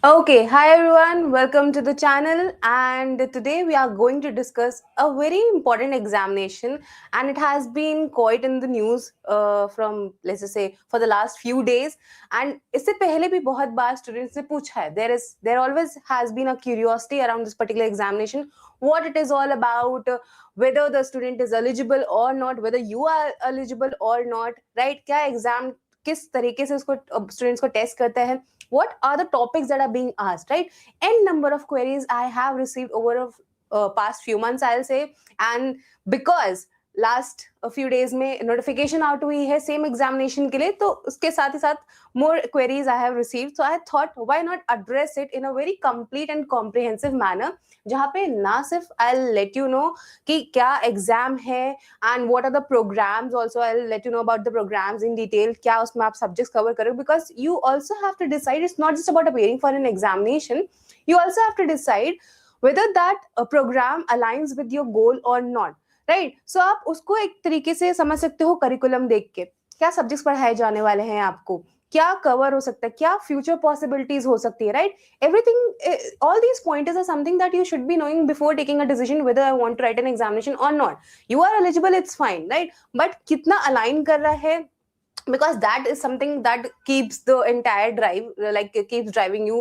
Okay, hi everyone, welcome to the channel. And today we are going to discuss a very important examination, and it has been quite in the news from, let's just say, for the last few days. And इससे पहले भी बहुत बार students से पूछा है. There always has been a curiosity around this particular examination, what it is all about, whether the student is eligible or not, whether you are eligible or not, right? क्या exam किस तरीके से उसको students को test करता है, what are the topics that are being asked, right? N number of queries I have received over past few months, I'll say. And because last few days में notification out हुई है same examination के लिए, तो उसके साथ ही साथ मोर queries I have received, so I thought why not address it in a very complete and comprehensive manner, जहां पे ना सिर्फ आई लेट यू नो कि क्या एग्जाम है and what are the programmes, also I let you know about the programmes in detail, क्या उसमें आप सब्जेक्ट्स कवर करोगे, because you also have to decide, it's not just about appearing for an examination, you also have to decide whether that program aligns with your goal or not, right? So आप उसको एक तरीके से समझ सकते हो curriculum देख के, क्या सब्जेक्ट्स पढ़ाए जाने वाले हैं, आपको क्या कवर हो सकता है, क्या फ्यूचर पॉसिबिलिटीज हो सकती है, right? Everything, all these pointers are something that you should be knowing before taking a decision whether I want to write an examination और not. You are eligible, it's fine, right? But कितना align कर रहा है, because that is something that keeps the entire drive, like keeps driving you,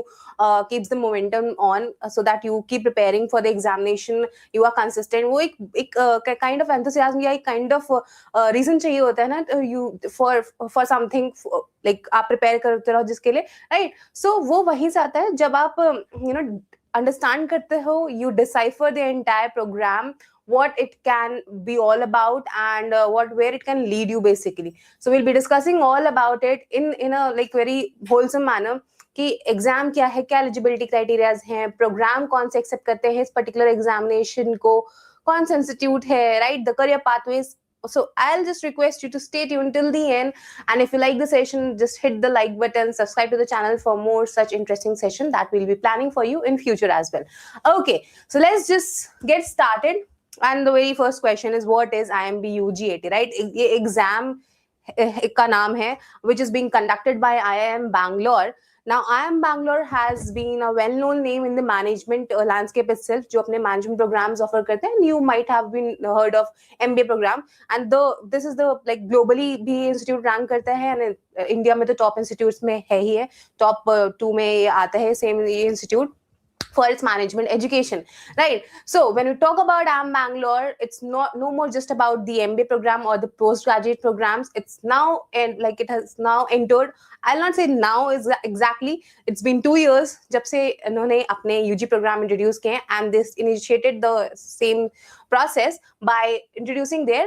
keeps the momentum on, so that you keep preparing for the examination, you are consistent. वो एक kind of enthusiasm या एक kind of reason चाहिए होता है ना, you for something, like आप prepare करते रहो जिसके लिए, right? So वो वहीं से आता है जब आप understand करते हो, you decipher the entire program, what it can be all about, and where it can lead you basically. So we'll be discussing all about it in a like very wholesome manner, कि exam क्या है, क्या eligibility criterias हैं, programme कौन से accept करते हैं इस पर्टिकुलर एग्जामिनेशन को, कौन सा इंस्टीट्यूट है, right? The career pathways. So I'll just request you to stay tuned till the end, and if you like the session, just hit the like button, subscribe to the channel for more such interesting session that we'll be planning for you in future as well. Okay, so let's just get started. And the very first question is, what is IIMB UG AT, right? ये exam का नाम है, which is being conducted by IIM Bangalore. Now, IIM Bangalore has been a well-known name in the management landscape itself, जो अपने management programs offer करते हैं. You might have been heard of MBA program, and this is the like globally भी institute rank करता है, and India में तो top institutes में है ही है, top 2 में ये आता है same institute for its management education, right? So when we talk about IIM Bangalore, it's no more just about the MBA program or the postgraduate programs. It's now, and like it has now entered, I'll not say now is exactly, it's been 2 years जब से इन्होंने अपने UG program introduce किए, and this initiated the same process by introducing their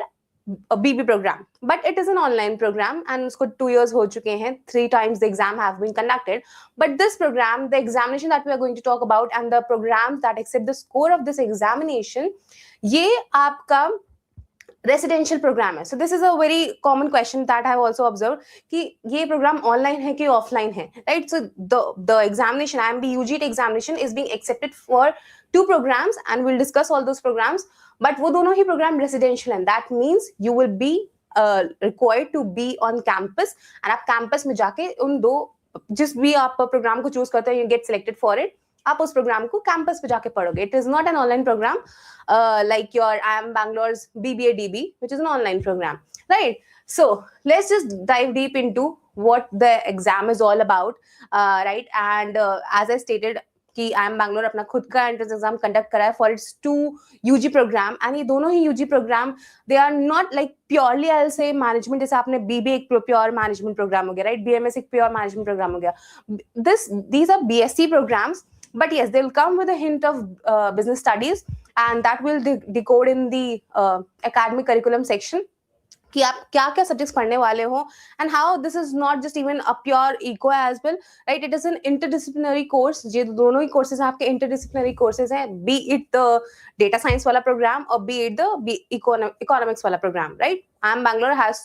a BB program, but it is an online program, and usko 2 years ho chuke hain, 3 times the exam have been conducted. But this program, the examination that we are going to talk about, and the programs that accept the score of this examination, ye aapka residential programme है. So this is a very common question that I have also observe कि ये programme online है कि offline है, right? So the examination, IIMB UG examination is being accepted for 2 programs, and we'll discuss all those programs, but वो दोनों ही programme residential हैं. That means you will be required to be on campus, and आप campus में जाके उन दो, जिस भी आप प्रोग्राम को चूज करते हैं, you get selected for it, आप उस प्रोग्राम को कैंपस पे जाके पढ़ोगे. It is not an online programme like your IIM Bangalore's BBA DB, which is an online program, right? So let's just dive deep into what the exam is all about, right? And as I stated कि IIM Bangalore अपना खुद का entrance exam conduct करा है for its 2 UG programme, and ये दोनों ही UG programme, they are not like purely I will say management, जैसे आपने BBA एक प्योर मैनेजमेंट प्रोग्राम हो गया, राइट? BMS एक प्योर मैनेजमेंट प्रोग्राम हो गया. These are BSc programs, but yes, they'll come with a hint of business studies, and that will decode in the academic curriculum section कि आप क्या क्या subjects पढ़ने वाले हो, and how this is not just even a pure eco as well, right? It is an interdisciplinary course. ये दोनों ही कोर्सेज आपके इंटरडिसिप्लिनरी कोर्सेज हैं, be it the data science वाला प्रोग्राम और बी इट द इकोनॉमिक्स वाला programme, right? IIM Bangalore has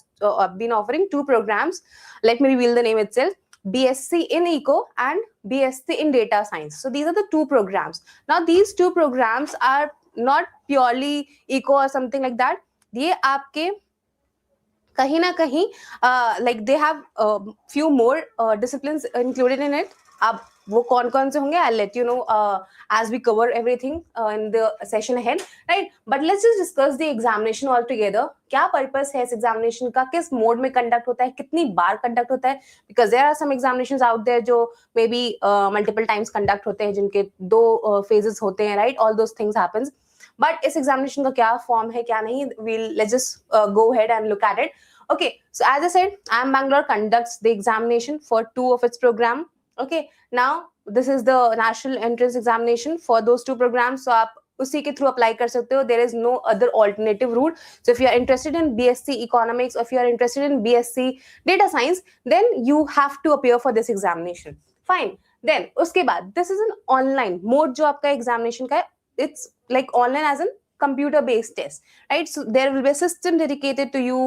been offering 2 programs. Let me reveal the name itself: BSc in Eco and BSc in Data Science. So these are the 2 programs. Now these 2 programs are not purely Eco or something like that. ये आपके कहीं ना कहीं like they have few more disciplines included in it. अब वो कौन कौन से होंगे, I'll let you know as we cover everything in the session ahead, right? But let's just discuss the examination all together. क्या पर्पस है इस examination का, किस मोड में कंडक्ट होता है, कितनी बार कंडक्ट होता है, because there are some examinations out there जो may be multiple times conduct होते हैं, जिनके 2 फेजेस होते हैं, right? All those things happens. But इस एग्जामिनेशन का क्या फॉर्म है, क्या नहीं, let's just go ahead and look at it. Okay, so as I said, IIM Bangalore conducts the examination for 2 of its program. Okay, now this is the national entrance examination for those 2 programs, so आप उसी के through apply कर सकते हो. There is no other alternative route. So if you are interested in BSc Economics or if you are interested in BSc Data Science, then you have to appear for this examination. Fine. Then उसके बाद this is an online mode जो आपका examination का है. It's like online as in computer based test, right? So there will be a system dedicated to you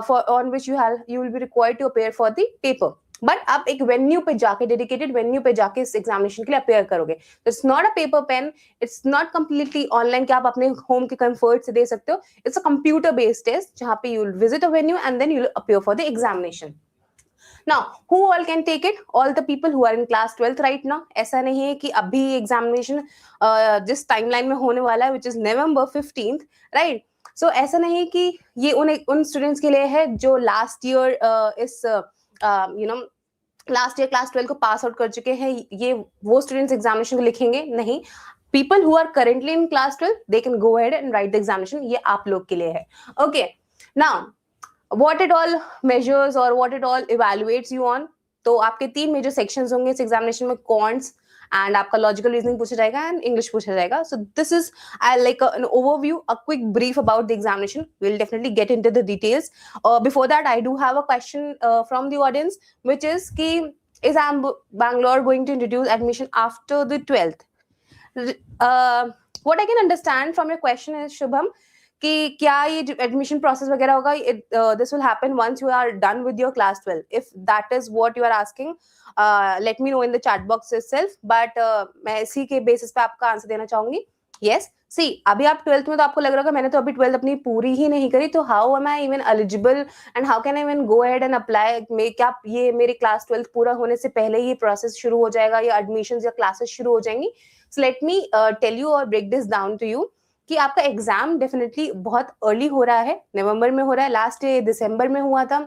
for on which you will be required to appear for the paper. But आप एक venue पे जाके, dedicated venue पे जाके इस examination के लिए appear करोगे. It's not a paper pen, it's not completely online कि आप अपने होम के कंफर्ट से दे सकते हो. It's a computer based test जहां पे you will visit a venue and then you will appear for the examination. Now, who all can take it? All the people who are in class 12th right now. ऐसा नहीं है कि अभी examination जिस timeline में होने वाला है, which is November 15th, right? So ऐसा नहीं है कि ये उन स्टूडेंट्स के लिए है जो लास्ट ईयर इस लास्ट ईयर क्लास 12 को पास आउट कर चुके हैं. ये वो स्टूडेंट्स एग्जामिनेशन को लिखेंगे नहीं. People who are currently in class 12, they can go ahead and write the examination. ये आप लोग के लिए है. Okay, now what it all measures or what it all evaluates you on. तो आपके 3 मेजर सेक्शंस होंगे इस एग्जामिनेशन में. कॉन्ट्स एंड आपका लॉजिकल रीजनिंग पूछा जाएगा एंड इंग्लिश पूछा जाएगा. So this is I like an overview, a quick brief about the examination. We will definitely get into the details. Before that I do have a question from the audience which is कि is IIM Bangalore going to introduce admission after the 12th? What I can understand from your question is, Shubham, कि क्या ये admission process वगैरह होगा, this will happen once you are done with your class 12. If that is what you are asking, let me know in the chat box itself. But मैं इसी के basis पे आपका आंसर देना चाहूंगी. यस, सी अभी आप 12th में, तो आपको लग रहा होगा मैंने तो अभी 12th अपनी पूरी ही नहीं करी, तो how am I even eligible and how can I even go ahead and apply. क्या ये मेरे क्लास 12th पूरा होने से पहले ही प्रोसेस शुरू हो जाएगा या एडमिशन या क्लासेस शुरू हो जाएंगी? So let me tell you और break this down to you कि आपका एग्जाम डेफिनेटली बहुत अर्ली हो रहा है, नवंबर में हो रहा है. लास्ट दिसंबर में हुआ था.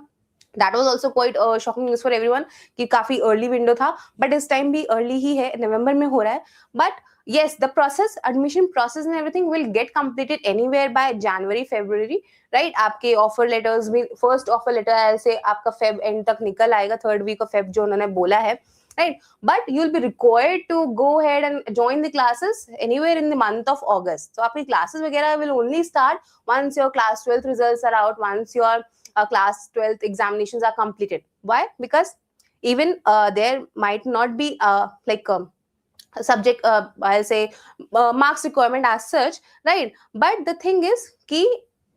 That was also quite shocking news for everyone कि काफी अर्ली विंडो था. बट इस टाइम भी अर्ली ही है, नवंबर में हो रहा है. But yes, the process, admission process and everything will get completed anywhere by January, February, right? आपके ऑफर लेटर्स भी, फर्स्ट ऑफर लेटर ऐसे आपका फेब एंड तक निकल आएगा, 3rd week of Feb जो उन्होंने बोला है, right? But you'll be required to go ahead and join the classes anywhere in the month of August. So आपकी classes वगैरह will only start once your class 12th results are out, once your class 12th examinations are completed. Why? Because even there might not be subject I'll say marks requirement as such, right? But the thing is कि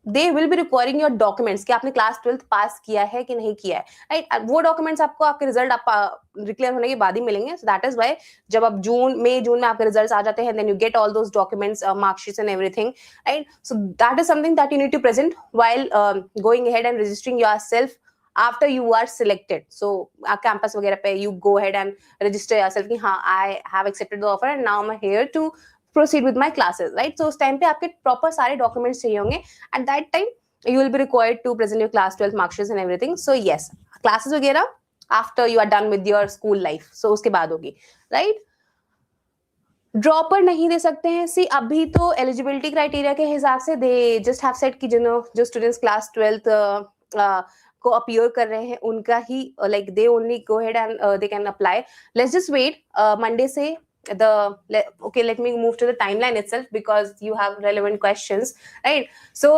they will be requiring your documents कि आपने class 12th पास किया है कि नहीं किया है, right? वो डॉक्यूमेंट्स आपको आपके रिजल्ट आप डिक्लेयर होने के बाद ही मिलेंगे. सो दैट इज वाई जब आप जून में आपके रिजल्ट्स आ जाते हैं, then you get all those documents, marksheets and everything, right? So that is something that you need to present while going ahead and registering yourself after you are selected. So campus वगैरह पे you go ahead and register yourself कि हाँ, I have accepted the offer and now I'm here to proceed with my classes, right? So उस time पे आपके proper सारे documents चाहिए होंगे. At that time you will be required to present your class 12 marksheets and everything. So yes, classes वगैरह after you are done with your school life, so उसके बाद होगी, right? ड्रॉपर नहीं दे सकते हैं. सी अभी तो एलिजिबिलिटी क्राइटेरिया के हिसाब से दे जस्ट हैव सेट कि जो स्टूडेंट्स क्लास 12th को अपीयर कर रहे हैं उनका ही like they only go ahead and they can apply. Let's just wait Monday से okay, let me move to the timeline itself because you have relevant questions, right? So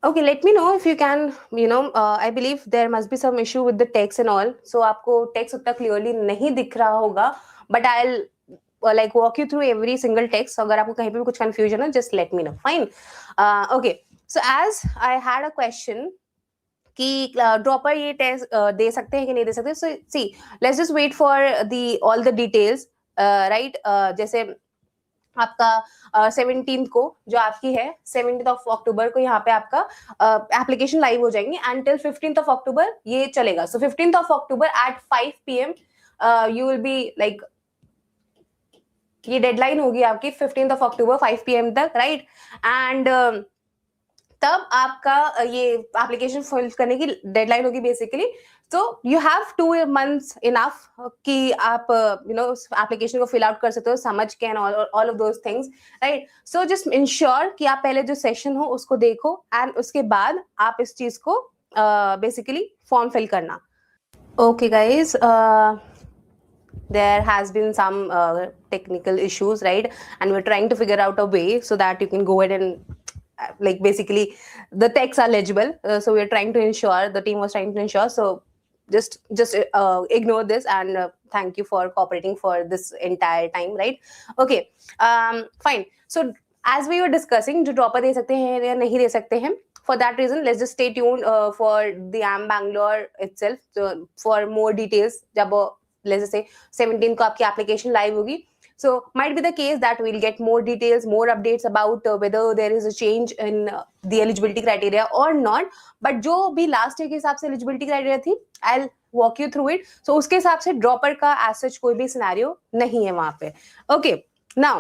okay, let me know if you can, I believe there must be some issue with the text and all. So आपको text उतना clearly नहीं दिख रहा होगा, but I'll like walk you through every single text. So अगर आपको कहीं पे भी कुछ confusion है, just let me know. Fine. Okay, so as I had a question कि ड्रॉपर ये टेस्ट दे सकते हैं कि नहीं दे सकते. So see let's just wait for all the details, right? जैसे आपका 17th को जो आपकी है 17th of October को यहाँ पे आपका एप्लीकेशन लाइव हो जाएंगे and till 15th of October ये चलेगा. सो 15th of October at 5 PM you will be like, ये डेडलाइन होगी आपकी 15th October 5 PM तक, राइट? एंड तब आपका ये एप्लीकेशन फिल करने की डेडलाइन होगी बेसिकली. तो यू हैव 2 months इनफ कि आप एप्लीकेशन को फिल आउट कर सकते हो समझ के and all of those things, right? So just ensure कि आप पहले जो सेशन हो उसको देखो एंड उसके बाद आप इस चीज को बेसिकली फॉर्म फिल करना. Okay guys, there has been some technical issues, right? And we're trying to figure out a way so that you can go ahead and like basically the texts are legible. So we're trying to ensure, the team was trying to ensure, so just ignore this and thank you for cooperating for this entire time, right? Okay, fine. So as we were discussing, जो dropper दे सकते हैं या नहीं दे सकते हैं, for that reason let's just stay tuned for the IIM Bangalore itself, so for more details. जब let's just say 17 को आपकी application live होगी, so might be the case that we'll get more details, more updates about whether there is a change in the eligibility criteria or not. But जो भी last year के हिसाब से eligibility criteria थी, I'll walk you through it. So उसके हिसाब से dropper का as such कोई भी scenario नहीं है वहाँ पे. Okay, now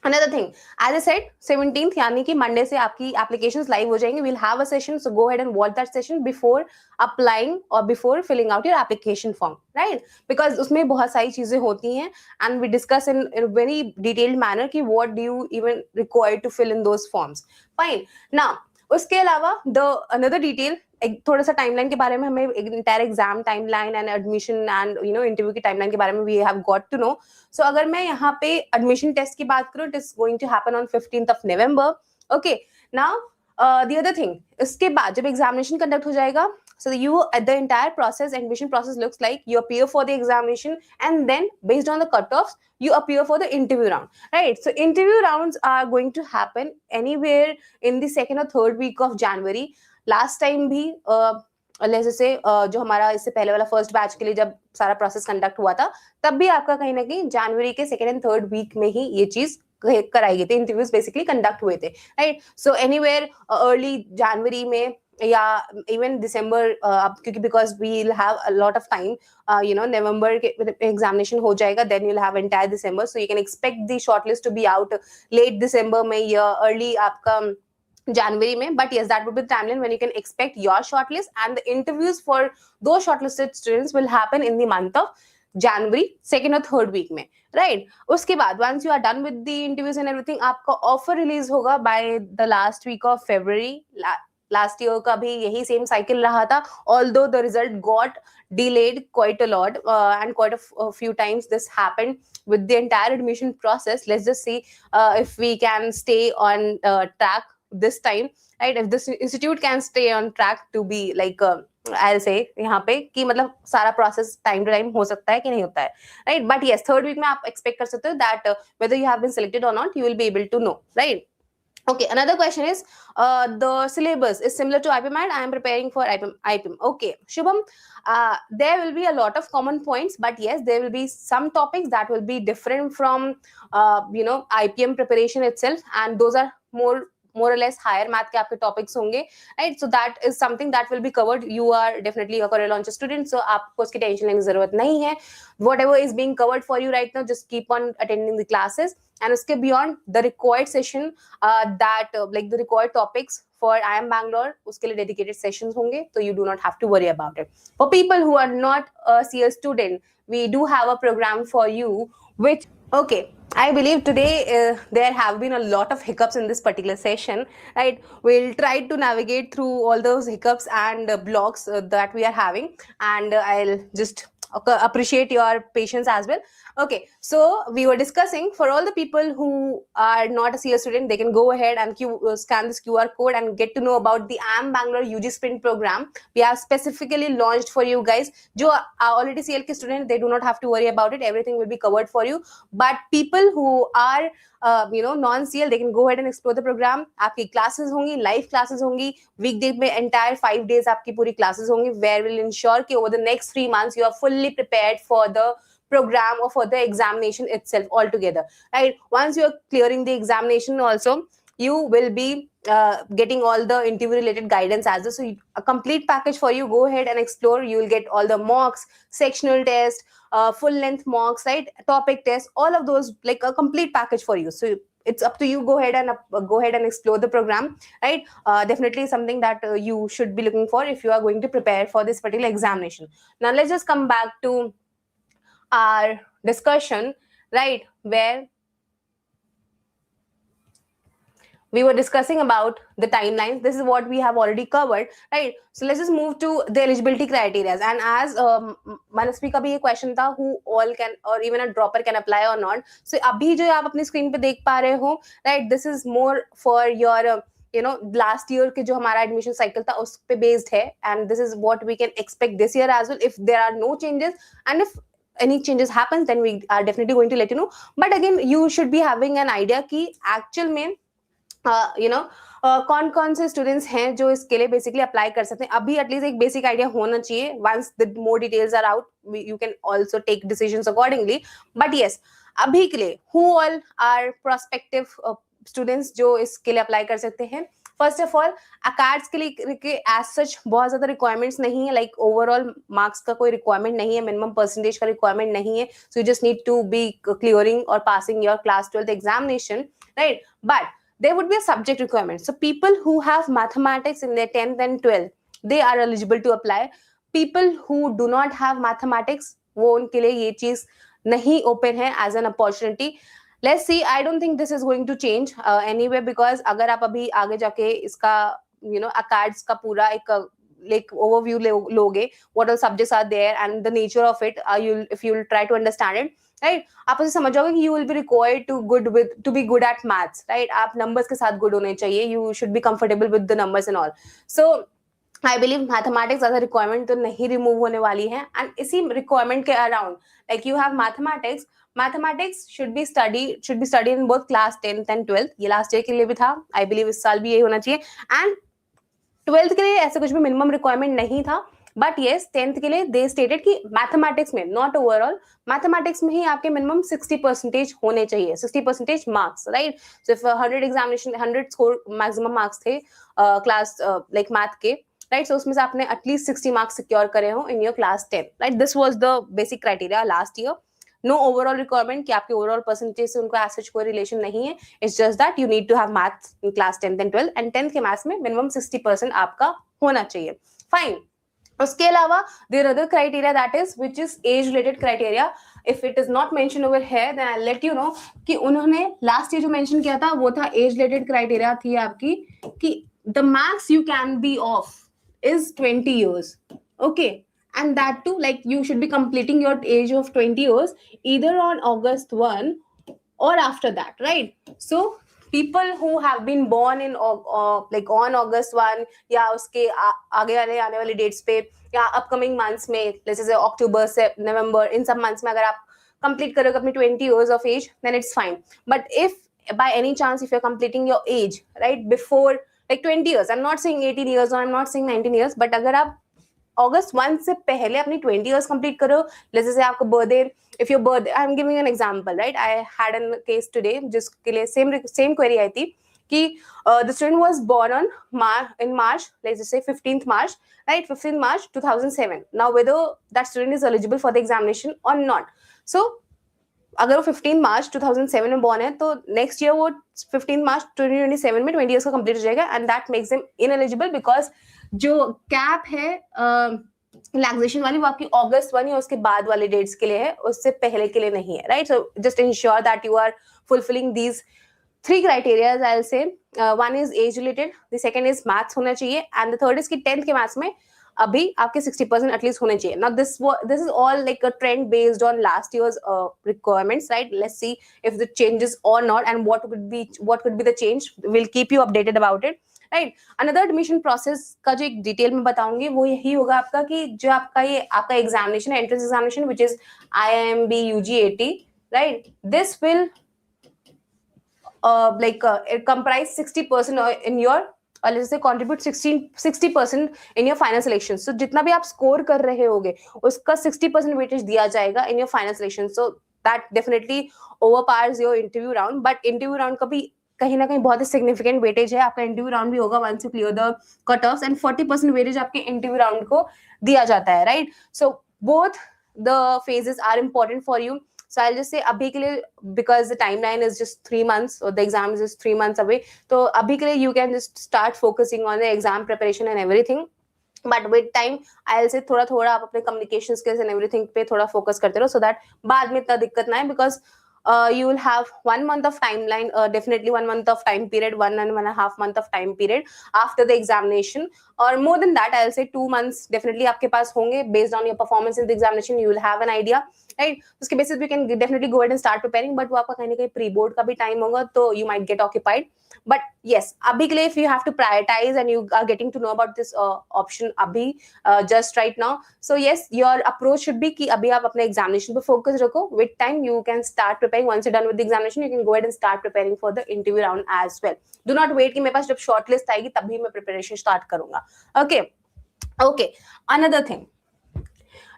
another thing, as I said, 17th यानी कि Monday से आपकी applications live हो जाएंगे. We'll have a session, so go ahead and watch that session before applying or before filling out your application form, right? Because उसमें बहुत सारी चीजें होती हैं and we discuss in a very detailed manner कि what do you even require to fill in those forms. Fine. Now उसके अलावा the another detail, एक थोड़ा सा टाइमलाइन के बारे में, हमें entire exam timeline and admission and interview की टाइमलाइन के बारे में we have got to know. So अगर मैं यहाँ पे एडमिशन टेस्ट की बात करूँ, it is going to happen on 15th November. Okay, now the other thing, इसके बाद जब एग्जामिनेशन कंडक्ट हो जाएगा, so the entire process, admission process looks like you appear for the examination and then based on the cutoffs you appear for the interview round, right? So interview rounds are going to happen anywhere in the 2nd or 3rd week of January. Last time भी जैसे जो हमारा इससे पहले वाला first batch के लिए जब सारा प्रोसेस कंडक्ट हुआ था, तब भी आपका कहीं ना कहीं जनवरी के 2nd and 3rd वीक में ही ये चीज कराई गई थी, इंटरव्यूज बेसिकली कंडक्ट हुए थे, राइट? सो एनीवेयर अर्ली जनवरी में या इवन दिसंबर, क्योंकि because we will have a lot of time, नवंबर के एग्जामिनेशन हो जाएगा, then you will have entire दिसंबर, so you can expect the shortlist to be out late दिसंबर में या अर्ली आपका January में. But yes, that would be the timeline when you can expect your shortlist, and the interviews for those shortlisted students will happen in the month of January 2nd or 3rd week में, right? उसके बाद once you are done with the interviews and everything, आपका offer release होगा by the last week of February. Last year का भी यही same cycle रहा था, although the result got delayed quite a lot and quite a few times this happened with the entire admission process. Let's just see if we can stay on track this time, right? If this institute can stay on track to be like I'll say यहाँ पे कि मतलब सारा process time to time हो सकता है कि नहीं होता है, right? But yes, 3rd week में आप expect कर सकते हो that whether you have been selected or not, you will be able to know, right? Okay, another question is the syllabus is similar to IIM and I am preparing for IIM. Okay, Shubham, there will be a lot of common points, but yes, there will be some topics that will be different from IPM preparation itself, and those are more or less higher math के आपके topics होंगे, right? So that is something that will be covered. You are definitely a career launcher student, so आपको उसकी tension लेने की जरूरत नहीं है. Whatever is being covered for you right now, just keep on attending the classes. And उसके beyond the required session, like the required topics for IIM Bangalore, उसके लिए dedicated sessions होंगे, so you do not have to worry about it. For people who are not a CS student, we do have a program for you, which, okay, I believe today there have been a lot of hiccups in this particular session, right? We'll try to navigate through all those hiccups and blocks that we are having, and I'll just appreciate your patience as well. Okay, so we were discussing, for all the people who are not a CS student, they can go ahead and scan this QR code and get to know about the IIM Bangalore UG Sprint program. We have specifically launched for you guys. जो are already CL के student, they do not have to worry about it. Everything will be covered for you. But people who are non-CL, they can go ahead and explore the program. आपकी classes होंगी, live classes होंगी, weekday में entire 5 days आपकी पूरी classes होंगी, where will ensure कि over the next 3 months you are fully prepared for the program or for the examination itself altogether, right? Once you are clearing the examination also, you will be getting all the interview related guidance as well. So a complete package for you. Go ahead and explore. You will get all the mocks, sectional test, full length mocks, right, topic test, all of those, like a complete package for you. So it's up to you. Go ahead and explore the program, right? Definitely something that you should be looking for if you are going to prepare for this particular examination. Now let's just come back to our discussion, right, where we were discussing about the timelines. This is what we have already covered, right? So let's just move to the eligibility criteria. And as Manasvi ka bhi ye question tha, who all can, or even a dropper can apply or not. So abhi jo aap apni screen pe dekh pa rahe ho, right, this is more for your last year ke jo hamara admission cycle tha us pe based hai, and this is what we can expect this year as well, if there are no changes. And if any changes happens, then we are definitely going to let you know. But again, you should be having an idea ki actual mein कौन कौन से students हैं जो इसके लिए basically apply कर सकते हैं. अभी एटलीस्ट एक बेसिक आइडिया होना चाहिए. Once the more details are out, you can also take decisions accordingly. But yes, अभी के लिए who all are prospective students जो इसके लिए अप्लाई कर सकते हैं. फर्स्ट ऑफ ऑल, अकार्ड्स के लिए एज सच बहुत ज्यादा रिक्वायरमेंट्स नहीं है. लाइक ओवरऑल मार्क्स का कोई रिक्वायरमेंट नहीं है, मिनिमम परसेंटेज का रिक्वायरमेंट नहीं है. So you just need to be clearing और passing your class 12th examination, right? But there would be a subject requirement. So people who have mathematics in their 10th and 12th, they are eligible to apply. People who do not have mathematics, वो उनके लिए ये चीज नहीं open है as an opportunity. Let's see. I don't think this is going to change anyway, because अगर आप अभी आगे जाके इसका ACADS का पूरा एक like overview लोगे, what all subjects are there and the nature of it, if you'll try to understand it, right, आप उसे समझ जाओगे कि you will be required to be good at maths, right? आप नंबर्स के साथ गुड होने चाहिए. You should be comfortable with the numbers and all. So I believe mathematics as a requirement तो नहीं रिमूव होने वाली है. एंड इसी रिक्वायरमेंट के around, like you have mathematics should be studied in both class 10th and 12th. ये last year के लिए भी था, आई बिलीव इस साल भी यही होना चाहिए. एंड 12th के लिए ऐसा कुछ भी मिनिमम रिक्वायरमेंट नहीं था. बट येस, 10th के लिए दे स्टेटेड कि मैथमेटिक्स में, नॉट ओवरऑल, मैथमेटिक्स में ही आपके मिनिमम 60% होने चाहिए, 60% marks, right? So if 100 examination 100 score maximum marks थे क्लास लाइक मैथ के, राइट? सो उसमें से आपने एटलीस्ट 60 मार्क्स सिक्योर करे हो in your class 10, right? This was the basic criteria last year. No overall requirement कि आपके ओवरऑल परसेंटेज से उनका एज सच कोई रिलेशन नहीं है. It's just that you need to have maths in class 10th and 12th, and 10th के maths में minimum 60% आपका होना चाहिए. फाइन. उसके अलावा there other criteria that is which is age related criteria. If it is not mention over here, then I let you know कि उन्होंने last year जो मेंशन किया था वो था एज रिलेटेड क्राइटेरिया थी आपकी कि the max you can be of is 20 years, okay? And that too, like you should be completing your age of 20 years either on August 1 or after that, right? So people who have been born in like on August 1 या उसके आगे आने वाले dates पे या upcoming months में, let's say October से November, इन सब months में अगर आप complete करोगे अपनी 20 years of age, then it's fine. But if by any chance if you're completing your age right before like 20 years, I'm not saying 18 years or I'm not saying 19 years, but अगर आप August 1 से पहले अपनी 20 years complete करो, let's say आपका birthday, if your birthday, I'm giving an example, right? I had a case today जिसके लिए same query आई थी कि the student was born on in March, let's say 15th March, right? 15th March 2007. Now whether that student is eligible for the examination or not. So अगर वो 15 मार्च 2007 में born है तो next year वो 15 मार्च 2027 में 20 years का कंप्लीट हो जाएगा, and that makes them ineligible because जो कैप है रिलैक्सेशन वाली वो आपकी अगस्त 1 या उसके बाद वाले डेट्स के लिए है, उससे पहले के लिए नहीं है, right? So just ensure that you are fulfilling these 3 criteria. I'll say one is age related, the second is maths होना चाहिए, and the third is कि 10th के maths में अभी आपके 60% एटलीस्ट होने चाहिए. Now this is all like a trend based on last year's requirements, right? Let's see if the changes or not, and what could be the change. We'll keep you updated about it, right? Another admission process का जो एक detail में बताऊंगी वो यही होगा आपका कि जो आपका एग्जामिनेशन है, entrance examination which is IIMB UG AT, right? This will comprise 60% in your, और let's say contribute 60% in your final selection. So जितना भी आप स्कोर कर रहे होगे उसका 60% वेटेज दिया जाएगा in your final selection. So that definitely overpowers your interview round. But interview round का भी कहीं ना कहीं बहुत ही सिग्निफिकेंट वेटेज है, आपका इंटरव्यू राउंड भी होगा once you clear the cutoffs, and 40% weightage आपके इंटरव्यू राउंड को दिया जाता है, right? So both the phases are important for you. So I'll just say abhi ke liye, because the timeline is just 3 months or the exam is just 3 months away, so abhi ke liye you can just start focusing on the exam preparation and everything. But with time I'll say थोड़ा थोड़ा आप अपने communication skills and everything पे थोड़ा focus करते रहो, so that बाद में इतना दिक्कत ना है, because you will have 1 month of timeline, definitely 1 month of time period, 1.5 month of time period after the examination, or more than that I'll say 2 months definitely आपके पास होंगे. Based on your performance in the examination you will have an idea, right? उसके basis we can definitely go ahead and start preparing, but वो आपका कहीं ना कहीं pre board का भी time होगा, तो you might get occupied. But yes, abhi ke liye if you have to prioritize and you are getting to know about this option abhi just right now, so yes, your approach should be ki abhi aap apne examination pe focus rakho. With time you can start preparing. Once you're done with the examination you can go ahead and start preparing for the interview round as well. Do not wait ki mere paas jab shortlist aayegi tabhi main preparation start karunga. Okay, another thing,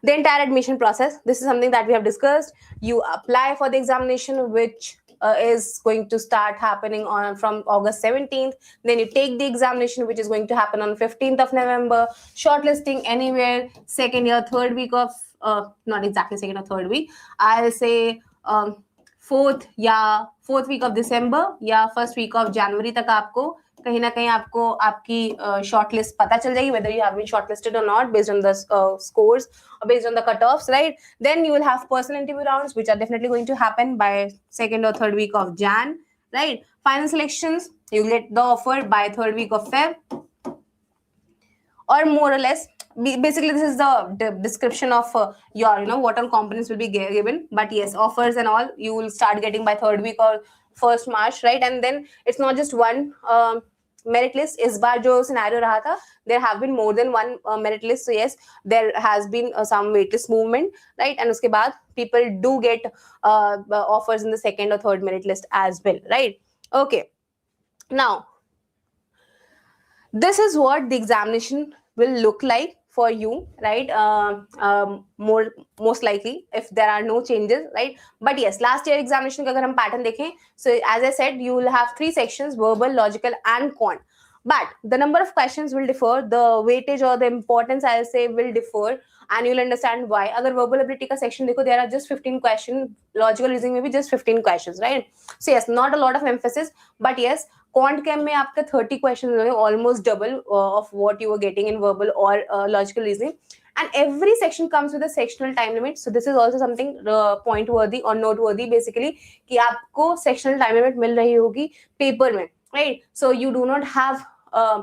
the entire admission process. This is something that we have discussed. You apply for the examination, which is going to start happening on from August 17th. Then you take the examination, which is going to happen on 15th of November. Shortlisting anywhere second or third week of not exactly second or third week, I'll say fourth week of December या first week of January तक आपको कहीं ना कहीं आपको आपकी shortlist पता चल जाएगी, whether you have been shortlisted or not, based on the scores or based on the cutoffs, right? Then you will have personal interview rounds, which are definitely going to happen by second or third week of Jan, right? Final selections, you get the offer by third week of Feb, or more or less. Basically this is the description of your what all components will be given, but yes, offers and all you will start getting by third week or 1st March, right? And then it's not just one merit list. इस बार जो scenario रहा था, there have been more than one merit list, so yes, there has been some waitlist movement, right? And उसके बाद people do get offers in the second or third merit list as well, right? Okay, now this is what the examination will look like for you, right? Most likely if there are no changes, right? But yes, last year examination का अगर हम pattern देखें, so as I said, you will have 3 sections: verbal, logical and quant. But the number of questions will differ, the weightage or the importance I'll say will differ, and you'll understand why. अगर verbal ability का section देखो, there are just 15 questions, logical reasoning में भी just 15 questions, right? So yes, not a lot of emphasis, but yes, quant chem में आपका 30 questions होंगे, almost double of what you were getting in verbal or logical reasoning. And every section comes with a sectional time limit. So this is also something point worthy or noteworthy, basically, कि आपको sectional time limit मिल रही होगी paper में, right? So you do not have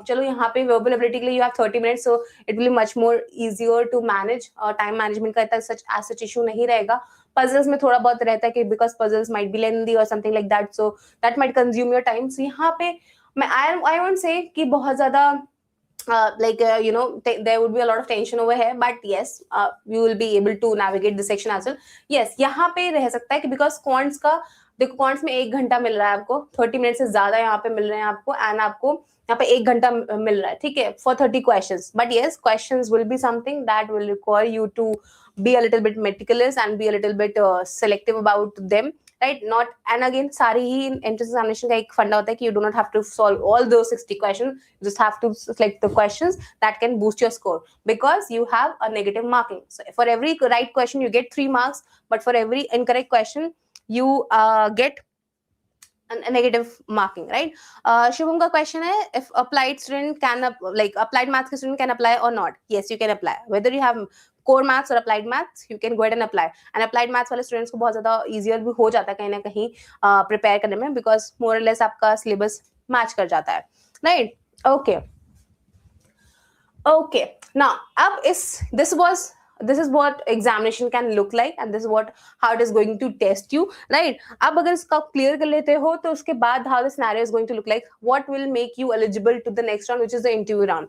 चलो यहाँ पे verbal ability के लिए you have 30 minutes, so it will be much more easier to manage. Time management का इतना such issue नहीं रहेगा. Puzzles में थोड़ा बहुत रहता है कि because puzzles might be lengthy or something like that, so that might consume your time. So यहाँ पे मैं I won't say कि बहुत ज़्यादा there would be a lot of tension over here, but yes, you will be able to navigate the section as well. Yes, यहाँ पे रह सकता है कि because quants का देखो, quants में 1 घंटा मिल रहा है आपको, 30 मिनट से ज्यादा यहाँ पे मिल रहे हैं आपको, and आपको यहाँ पे 1 घंटा मिल रहा है, ठीक है, for 30 questions. But yes, questions will be something that will require you to be a little bit meticulous and be a little bit selective about them, right? Not, and again, सारी ही entrance examination का एक फंडा होता है कि you do not have to solve all those 60 questions. You just have to select the questions that can boost your score, because you have a negative marking. So for every right question you get 3 marks, but for every incorrect question you get a negative marking, right? Shubham ka question hai, if applied student can applied maths के student can apply or not? Yes, you can apply. Whether you have core maths or applied maths, you can go ahead and apply. And applied maths वाले students को बहुत ज़्यादा easier भी हो जाता है कहीं ना कहीं prepare करने में, because more or less आपका syllabus match कर जाता है, right? Okay. Now अब this is what examination can look like, and this is how it is going to test you, right? अब अगर इसका clear कर लेते हो, तो उसके बाद how the scenario is going to look like, what will make you eligible to the next round, which is the interview round.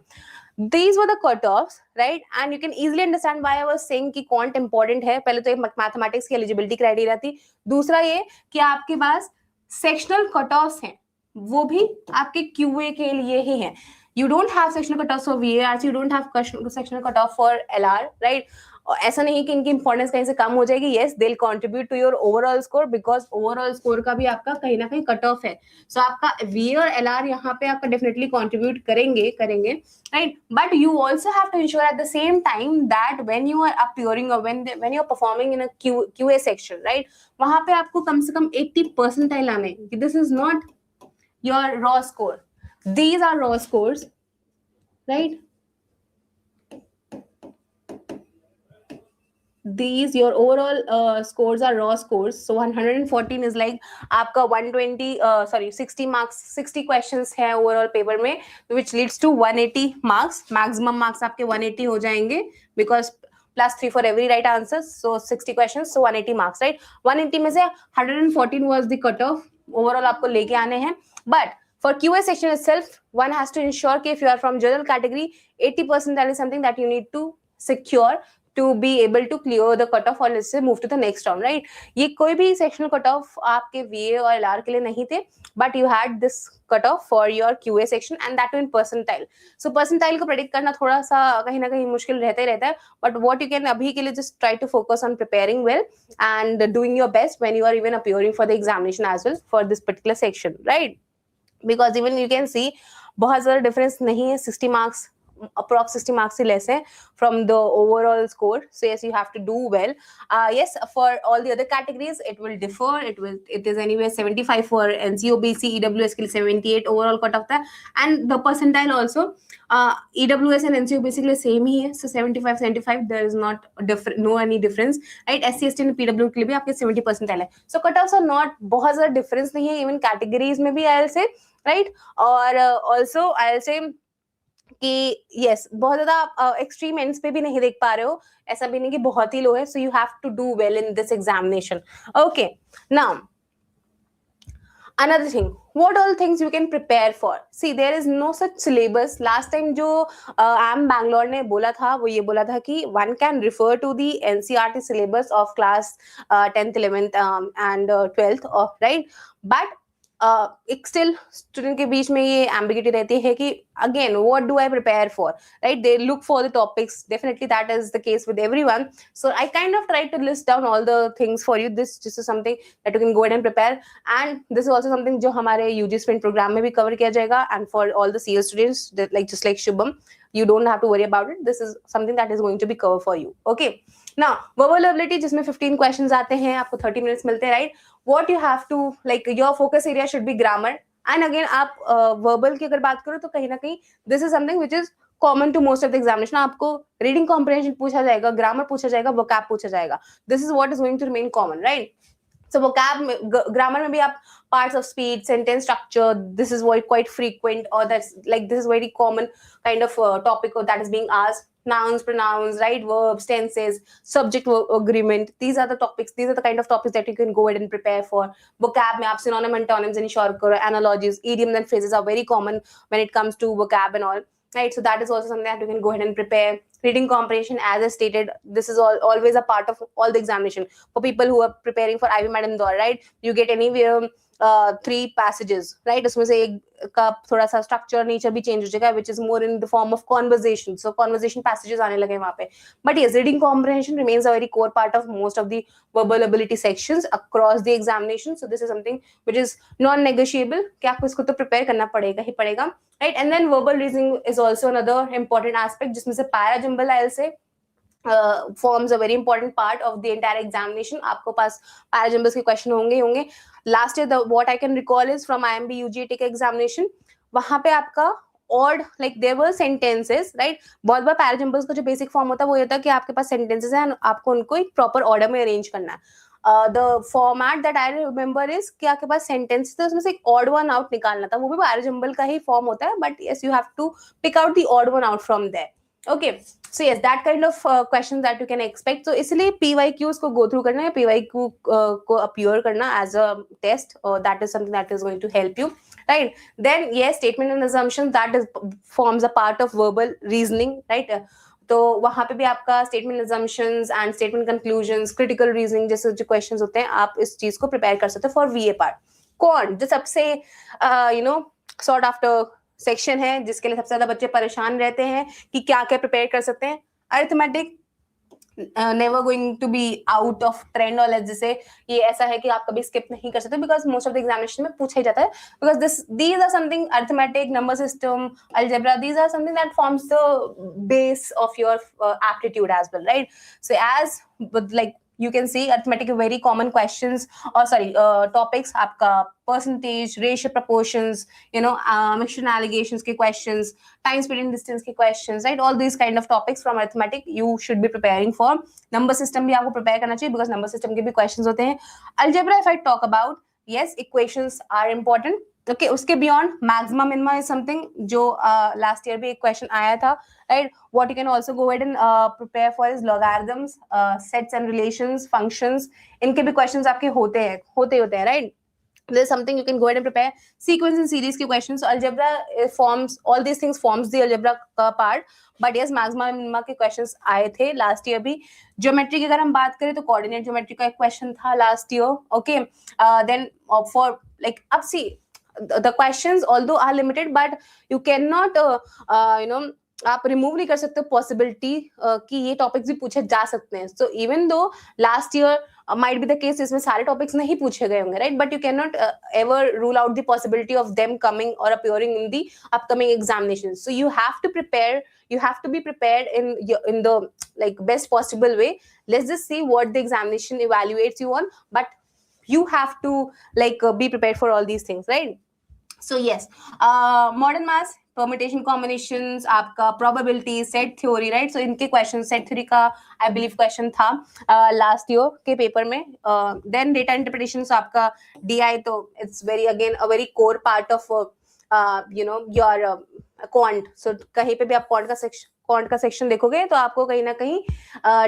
These were the cutoffs, right? And you can easily understand why I was saying कि quant important है. पहले तो एक mathematics की eligibility criteria थी, दूसरा ये कि आपके पास sectional cutoffs हैं, वो भी आपके QA के लिए ही हैं. You don't have sectional cutoffs for VARs, you don't have sectional cutoff for LR, right? ऐसा नहीं कि इनकी इंपॉर्टेंस कहीं से कम हो जाएगी. yes, they'll contribute to your overall score because overall score का भी आपका कहीं ना कहीं कट ऑफ है. so आपका VA और LR यहाँ पे आपका definitely contribute करेंगे, right? but you also have to ensure at the same time that when you are appearing or when you are performing in a QA section, right? वहाँ पे आपको कम से कम 80 percentile आने. this is not your raw score. These are raw scores, right? These your overall scores are raw scores. So 114 is like आपका 120 60 marks, 60 questions है overall paper में, which leads to 180 marks. Maximum marks आपके 180 हो जाएंगे because +3 for every right answer. So 60 questions, so 180 marks, right? 180 में से 114 was the cutoff. Overall आपको लेके आने हैं. But for QA section itself, one has to ensure कि if you are from general category, 80% that is something that you need to secure to be able to clear the cutoff or let's say move to the next round, right? ये कोई भी sectional cutoff आपके VA और LR के लिए नहीं थे, but you had this cutoff for your QA section and that in percentile. So percentile को predict करना थोड़ा सा कहीं ना कहीं मुश्किल रहता ही रहता है, but what you can अभी के लिए just try to focus on preparing well and doing your best when you are even appearing for the examination as well for this particular section, right? Because even you can see बहुत ज़्यादा difference नहीं है, 60 marks approx 60 marks less from the overall score. So yes, you have to do well. Yes, for all the other categories it will differ. It is anyway 75 for NCOBC, EWS के लिए 78 overall cut off था, and the percentile also EWS and NCOBC के लिए same ही है. So 75 there is not any difference, right? SC ST and PW के लिए भी आपके 70 percentile है. So cutoffs are not बहुत ज़्यादा difference नहीं है, even categories में भी I'll say, right? और also I'll say कि यस बहुत ज्यादा आप एक्सट्रीम एंड्स पे भी नहीं देख पा रहे हो, ऐसा भी नहीं कि बहुत ही लो है. So you have to do well in this examination. Okay, now another thing, what all things you can prepare for? See, there is no such syllabus. Last time जो IIM Bangalore ने बोला था वो ये बोला था कि one can refer to the NCERT syllabus of class 10th 11th and 12th, right? But एक स्टिल स्टूडेंट के बीच में ये एम्बिग्यूटी रहती है कि again what do I prepare for, right? They look for the topics. Definitely that is the case with everyone. So I kind of try to list down all the things for you. This is something that you can go and prepare, and this is also something जो हमारे UG sprint programme में भी cover किया जाएगा. And for all the CS students like just like Shubham, you don't have to worry about it. This is something that is going to be covered for you. Okay, now verbal ability जिसमें 15 questions आते हैं, आपको 30 minutes मिलते हैं, right? What you have to, like your focus area should be grammar. And again आप verbal की अगर बात करो तो कहीं ना कहीं this is something which is common to most of the examination. आपको reading comprehension पूछा जाएगा, grammar पूछा जाएगा, vocab पूछा जाएगा. This is what is going to remain common, right? So vocab, grammar में भी आप parts of speech, sentence structure, this is quite frequent, or that's like this is very common kind of topic that is being asked. Nouns, pronouns, right? Verbs, tenses, subject agreement. These are the topics. These are the kind of topics that you can go ahead and prepare for. Vocab में आप synonym, antonyms, ensure करो, analogies, idioms and phrases are very common when it comes to vocab and all. Right, so that is also something that you can go ahead and prepare. Reading comprehension, as I stated, this is always a part of all the examination. For people who are preparing for IIM Bangalore, right, you get anywhere 3 passages, right? उसमें से एक का थोड़ा सा structure, nature भी change हो जाएगा, which is more in the form of conversation. So conversation passages आने लगे वहाँ पे. But yes, reading comprehension remains a very core part of most of the verbal ability sections across the examination. So this is something which is non-negotiable कि आपको इसको तो prepare करना पड़ेगा ही पड़ेगा, right? And then verbal reasoning is also another important aspect जिसमें से para-jumble I'll say forms a very important part of the entire examination. आपको पास para-jumbles के question होंगे. Last year, what I can recall is from IIMB UG AT examination, वहाँ पे आपका odd, like there were sentences, right? बहुत बार para-jumbles का जो basic form होता है वो ये होता है कि आपके पास sentences हैं, आपको उनको एक proper order में arrange करना है. The format that I remember is कि आपके पास sentences थे, उसमें से एक odd one out निकालना था. वो भी para-jumble का ही form होता है, but yes, you have to pick out the odd one out from there. Okay, so yes, that kind of questions that you can expect. So इसलिए PYQs को go through करना है, PYQ को appear करना as a test, that is something that is going to help you, right? Then yes, statement and assumption, that is forms a part of verbal reasoning, right? तो वहाँ पे भी आपका statement assumptions and statement conclusions, critical reasoning जैसे जो questions होते हैं, आप इस चीज को prepare कर सकते हो for VA part. कौन जो सबसे sort after सेक्शन है जिसके लिए सबसे ज्यादा बच्चे परेशान रहते हैं कि क्या क्या प्रिपेयर कर सकते हैं. Arithmetic never going to be out of trend, और जैसे ये ऐसा है कि आप कभी स्किप नहीं कर सकते because most of the examination में पूछा ही जाता है. Because these are something, arithmetic, number system, algebra, these are something that forms the base of your aptitude as well, right? So as like you can see, arithmetic very common questions, or sorry, topics आपका percentage, ratio, proportions, you know, mixture and allegations के questions, time, speed and distance के questions, right? All these kind of topics from arithmetic you should be preparing for. Number system भी आपको prepare करना चाहिए because number system के भी questions होते हैं. Algebra if I talk about, yes, equations are important. Okay, उसके beyond maxima minima is something जो last year भी एक question आया था, right? What you can also go ahead and prepare for is logarithms, sets and relations, functions. इनके भी questions आपके होते हैं, right? There's something you can go ahead and prepare. Sequence and series के questions. So algebra forms, all these things forms the algebra का part. But yes, maxima minima के questions आए थे last year भी. Geometry की अगर हम बात करें तो coordinate geometry का एक question था last year. Okay, then for like अब see the questions although are limited, but you cannot you know, आप रिमूव नहीं कर सकते पॉसिबिलिटी कि ये टॉपिक्स भी पूछे जा सकते हैं. So even though last year might be the case इसमें सारे टॉपिक्स नहीं पूछे गए होंगे, right? But you cannot ever rule out the possibility of them coming or appearing in the upcoming examinations. So you have to prepare, you have to be prepared in the like best possible way. Let's just see what the examination evaluates you on, but you have to like be prepared for all these things, right? So yes, modern maths, permutation combinations, आपका probability, set theory, right? So इनके question, set theory का I believe question था last year के paper में. Then data interpretation, so आपका DI तो it's very again a very core part of you know your quant. So कहीं पे भी आप quant का section देखोगे तो आपको कहीं ना कहीं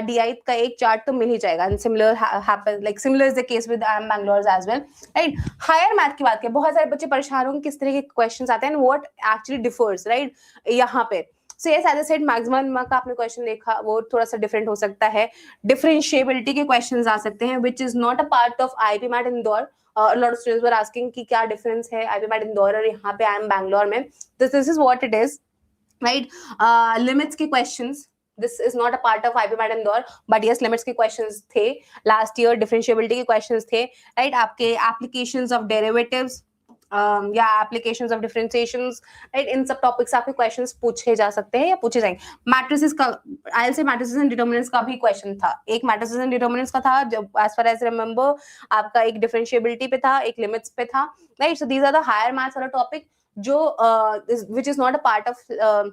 DI का एक chart तो मिल ही जाएगा. And similar happen, like similar is the case with IIM Bangalore as well, right? Higher math की बात करें, बहुत सारे बच्चे परेशान होंगे किस तरह के questions आते हैं and what actually differs, right? यहाँ पे So yes, as I said, maximum minima का आपने question देखा, वो थोड़ा सा different हो सकता है. Differentiability के questions आ सकते हैं, which is not a part of IIP MAT Indore. A lot of students were asking कि क्या difference है IIP MAT Indore और यहाँ पे IIM Bangalore में. This is what it is, right? Limits के questions. This is not a part of IIP MAT Indore, but yes, limits के questions थे. Last year differentiability के questions थे, right? आपके applications of derivatives, या applications of differentiations, right? इन सब topics आपके questions पूछे जा सकते हैं या पूछे जाएंगे. Matrices का, I'll say matrices and determinants का भी question था. एक matrices and determinants का था, जब as far as I remember आपका एक differentiability पे था, एक limits पे था, right? So these are the higher maths वाला topic जो which is not a part of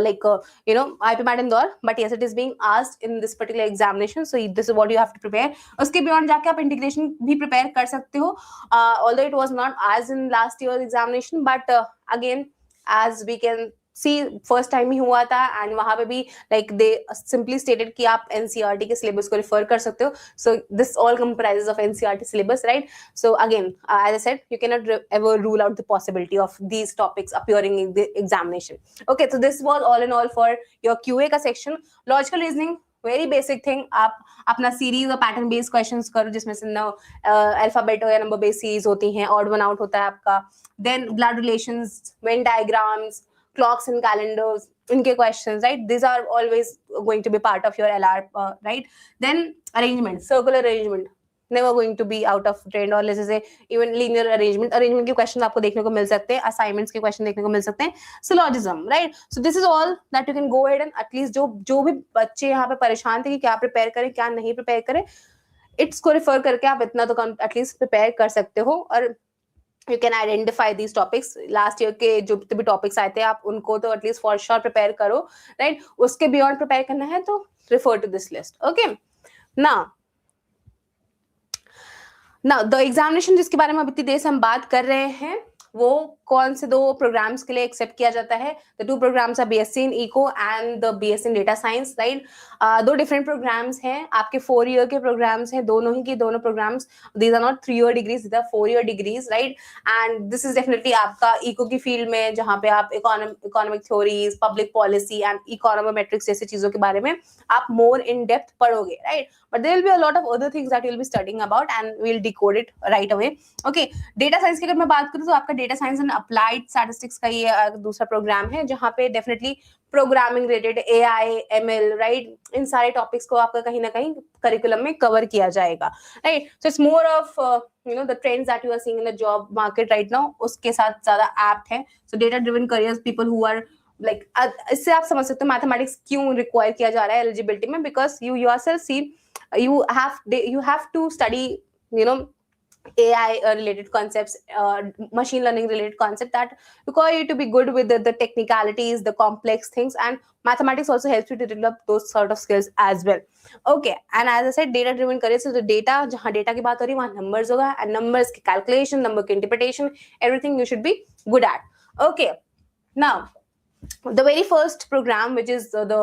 like you know IIP MAT Indore, but yes, it is being asked in this particular examination. So this is what you have to prepare. उसके beyond जाके आप integration भी prepare कर सकते हो, although it was not as in last year's examination, but again as we can see first time ही हुआ था and वहाँ पे भी like they simply stated कि आप NCERT के syllabus को refer कर सकते हो. So this all comprises of NCERT syllabus, right? So again, as I said, you cannot ever rule out the possibility of these topics appearing in the examination. Okay, so this was all in all for your QA का section. Logical reasoning, very basic thing. आप अपना series और pattern based questions करो जिसमें से alphabet या number based series होती हैं, ऑड वन आउट होता है आपका. Then blood relations, Venn diagrams, clocks and calendars, इनके questions, right? These are always going to be part of your LR, right? Then arrangement, circular arrangement, never going to be out of trend, और let's say even linear arrangement के questions आपको देखने को मिल सकते हैं, assignments के question देखने को मिल सकते हैं, syllogism, right? So this is all that you can go ahead and at least जो भी बच्चे यहाँ पे परेशान थे कि क्या prepare करें क्या नहीं prepare करें, इट्स को refer करके आप इतना तो at least prepare कर सकते हो. और you can identify these topics. Last year के जो भी topics आए थे आप उनको तो at least for sure prepare करो, right? उसके beyond prepare करना है तो refer to this list. Okay, now the examination जिसके बारे में अभी इतनी देर से हम बात कर रहे हैं वो कौन से दो प्रोग्राम्स के लिए एक्सेप्ट किया जाता है. The two programs are BSc in eco and the BSc in data science, right? दो डिफरेंट प्रोग्राम्स हैं आपके 4 ईयर के प्रोग्राम्स हैं, दोनों ही के दोनों programs. These are not 3 year degrees, these are 4 year degrees, right? And this is definitely आपका इको की फील्ड में जहाँ पे आप economic theories, public policy and econometrics जैसी चीजों के बारे में आप मोर इन डेप्थ पढ़ोगे, right? But there will be a lot of other things that you will be studying about and we'll decode it right away. Okay, data science की अगर मैं बात करूँ तो आपका data science and applied statistics का ये दूसरा प्रोग्राम है, जहाँ पे definitely programming related AI ML right, इन सारे टॉपिक्स को आपका कहीं ना कहीं करिकुलम में कवर किया जाएगा, right. So it's more of the trends that you are seeing in the job market right now, उसके साथ ज्यादा एप्ट है. So data driven careers, people who are like, इससे आप समझ सकते हो मैथमेटिक्स क्यों रिक्वायर किया जा रहा है एलिजिबिलिटी में, because you yourself see you have to study AI related concepts, machine learning related concept that require you to be good with the technicalities, the complex things, and mathematics also helps you to develop those sort of skills as well. Okay, and as I said, data driven career, so the data, जहाँ data की बात हो रही है वहाँ numbers होगा, and numbers की calculation, number की interpretation, everything you should be good at. Okay, now the very first program, which is the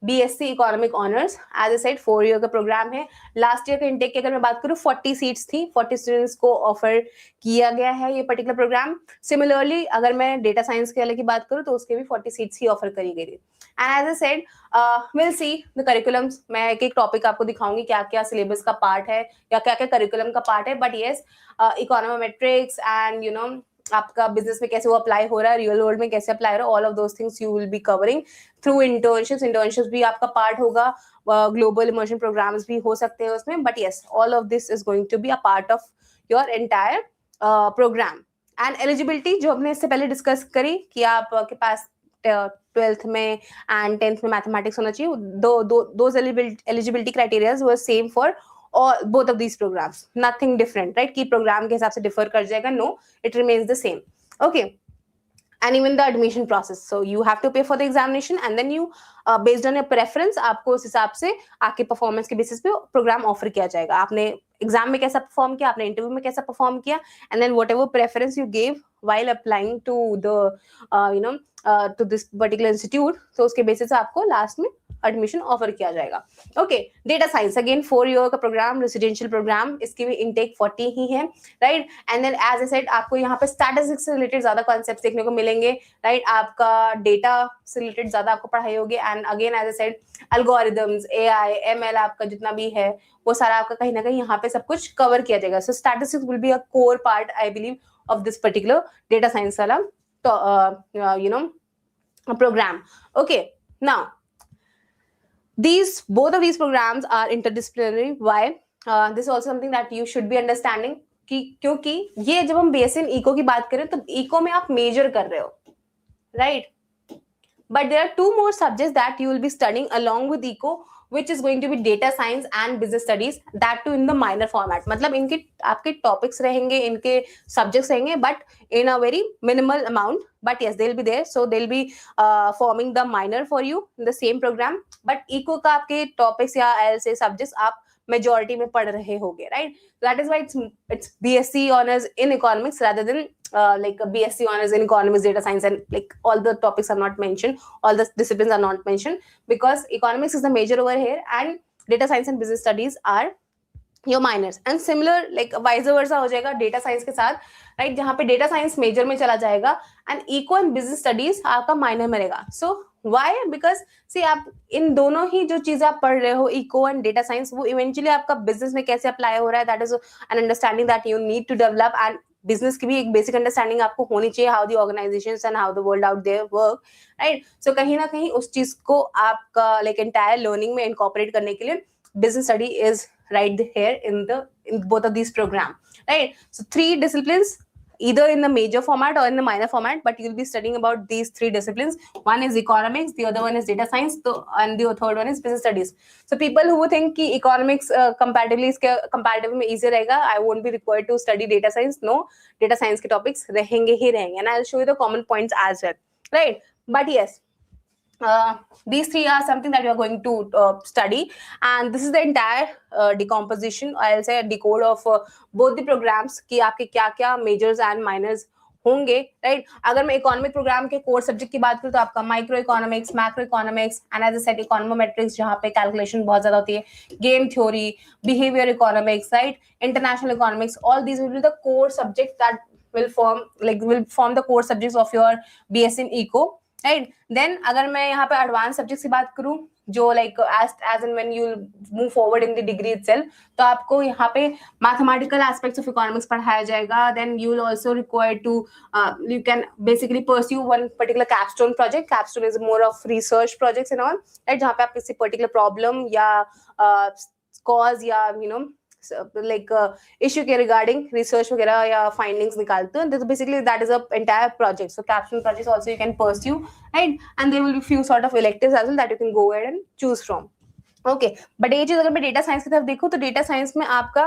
BSc Economic Honours, as I said 4 year का program है. Last year का intake की अगर मैं बात करूँ 40 seats थी, 40 students को offer किया गया है ये particular program. Similarly अगर मैं data science के वाले की बात करूँ तो उसके भी 40 seats ही offer करी गई थी. And as I said, we'll see the curriculums. मैं एक एक topic आपको दिखाऊंगी क्या क्या syllabus का part है या क्या क्या curriculum का part है. But yes, econometrics and आपका बिजनेस में कैसे वो अप्लाई हो रहा है, रियल वर्ल्ड में कैसे अप्लाई हो रहा है, all of those things you will be covering through internships भी आपका पार्ट होगा, ग्लोबल इमर्शन प्रोग्राम्स भी हो सकते हैं उसमें, but yes all of this is going to be a part of your entire program. And eligibility जो हमने इससे पहले डिस्कस करी कि आपके पास 12th में एंड 10th में मैथमेटिक्स होना चाहिए, those eligibility criterias were same for or both of these programs, nothing different, right? कि program के हिसाब से differ कर जाएगा, no, it remains the same. Okay, and even the admission process, so you have to pay for the examination and then you based on your preference आपको उस हिसाब से आपके performance के basis पे program offer किया जाएगा. आपने एग्जाम में कैसा परफॉर्म किया, आपने इंटरव्यू में कैसा परफॉर्म किया, and then whatever preference you give while applying to the to this particular institute, तो उसके बेसिस से आपको लास्ट में एडमिशन ऑफर किया जाएगा. Okay, data science again 4 year का प्रोग्राम, रेसिडेंशियल प्रोग्राम, इसकी भी इनटेक 40 ही है, right. And then as I said आपको यहाँ पे स्टैटिस्टिक्स से रिलेटेड ज्यादा कॉन्सेप्ट्स देखने को मिलेंगे, राइट. आपका डेटा से रिलेटेड ज्यादा आपको पढ़ाई होगी, and again as I said algorithms, AI ML आपका जितना भी है वो सारा आपका कहीं ना कहीं यहाँ पे सब कुछ कवर किया जाएगा. So statistics will be a core part I believe of this particular data science wala program. Okay, now both of these programs are interdisciplinary. Why? This is also something that you should be understanding कि क्योंकि ये जब हम BSc in Eco की बात करें तो Eco में आप मेजर कर रहे हो, right? But there are 2 more subjects that you will be studying along with Eco, which is going to be data science and business studies, that too in the minor format. मतलब इनके आपके topics रहेंगे, इनके subjects रहेंगे, but in a very minimal amount. But yes, they'll be there, so they'll be forming the minor for you in the same program. But Eco का आपके topics या ऐसे subjects आप majority में पढ़ रहे होगे, right? That is why it's BSc Honours in Economics rather than like a BSc Honours in Economics, Data Science, and like all the topics are not mentioned, all the disciplines are not mentioned, because Economics is the major over here and Data Science and Business Studies are your minors. And similar like vice versa हो जाएगा Data Science के साथ, right? जहाँ पे Data Science major में चला जाएगा and Eco and Business Studies आपका minor में रहेगा. So why? Because see आप इन दोनों ही जो चीजें आप पढ़ रहे हो Eco and Data Science, वो eventually आपका business में कैसे apply हो रहा है, that is an understanding that you need to develop. And business की भी एक बेसिक अंडरस्टैंडिंग आपको होनी चाहिए, how the organisations and how the world out there work, right. So कहीं ना कहीं उस चीज को आपका लाइक एंटायर लर्निंग में इनकॉर्पोरेट करने के लिए business study is right here in both of these program, right. So 3 disciplines, either in the major format or in the minor format, but you'll be studying about these 3 disciplines. One is economics, the other one is data science, and the third one is business studies. So people who think कि economics comparatively में easy रहेगा, I won't be required to study data science. No, data science के topics रहेंगे ही रहेंगे, and I'll show you the common points as well, right. But yes, these 3 are something that you are going to study, and this is the entire decomposition, I'll say a decode of both the programs कि आपके क्या-क्या majors and minors होंगे, right. अगर मैं economic program के core subject की बात करूँ तो आपका micro economics, macro economics, and as a set econometrics जहाँ पे कैलकुलेशन बहुत ज्यादा होती है, game theory, behaviour economics, right, international economics, all these will be the core subject that will form the core subjects of your BSc in Eco, right. Then अगर मैं यहाँ पे एडवांस सब्जेक्ट्स की बात करूँ, जो like as and when you move forward in the degree itself, तो आपको यहाँ पे मैथमेटिकल एस्पेक्ट्स ऑफ इकोनॉमिक्स पढ़ाया जाएगा. Then you will also require to you can basically pursue one particular capstone project. Capstone is more of research projects and all, right? जहाँ पे आप किसी particular problem या cause या like issue के regarding research वगैरह या findings निकालते हैं. This basically that is a entire project. So capstone projects also you can pursue, right? And there will be few sort of electives as well that you can go ahead and choose from. Okay, but ये चीज अगर मैं data science की तरफ देखूं तो data science में आपका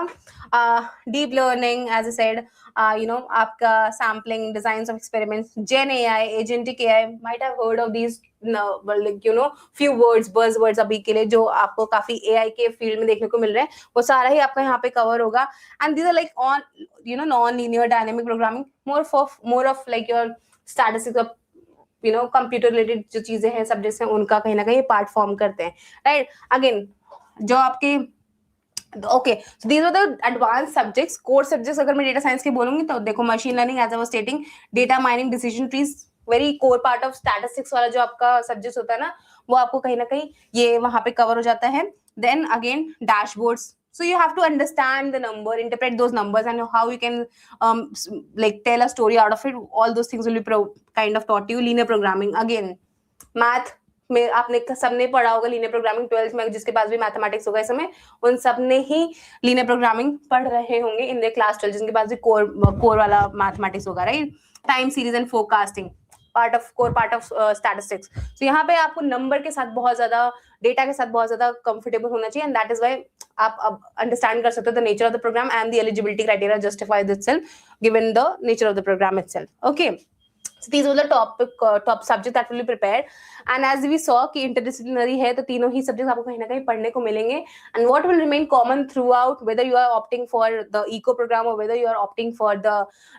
deep learning, as I said, आपका sampling, design of experiments, gen AI, agentic AI, might have heard of these few words, buzz words अभी के लिए जो आपको काफी एआई के फील्ड में देखने को मिल रहे हैं, वो सारा ही आपका यहाँ पे कवर होगा. And these are like on non linear dynamic programming, more of like your statistics, computer related जो चीजें हैं, सब्जेक्ट्स हैं, उनका कहीं ना कहीं पार्ट फॉर्म करते हैं, राइट? अगेन जो आपके okay, so these are the advance subjects. Core subjects अगर मैं डेटा साइंस की बोलूंगी तो देखो, machine learning, as I was stating, data mining, decision trees, very core part of statistics वाला जो आपका सब्जेक्ट होता है ना, वो आपको कहीं ना कहीं ये वहां पे कवर हो जाता है. Then again dashboards. So you have to understand the number, interpret those numbers, and how you can like tell a story out of it. All those things will be kind of taught you. Linear programming, again, math में आपने सबने पढ़ा होगा linear programming 12th में, जिसके पास भी mathematics होगा इस समय, उन सबने ही linear programming पढ़ रहे होंगे in their class 12, जिनके पास भी core वाला मैथमेटिक्स होगा, right? Time series and forecasting, core part of statistics. So यहाँ पे आपको नंबर के साथ बहुत ज्यादा, डेटा के साथ बहुत ज्यादा कंफर्टेबल होना चाहिए, एंड दैट इज व्हाई आप अब अंडरस्टैंड कर सकते हो the nature of the program and the eligibility criteria justifies itself given the nature of the program itself. Okay, so these were the top subjects that will be prepared, and as we saw कि interdisciplinary है, तो तीनों ही subjects आपको कहीं ना कहीं पढ़ने को मिलेंगे. And what will remain common throughout, whether you are opting for the eco program or whether you are opting for the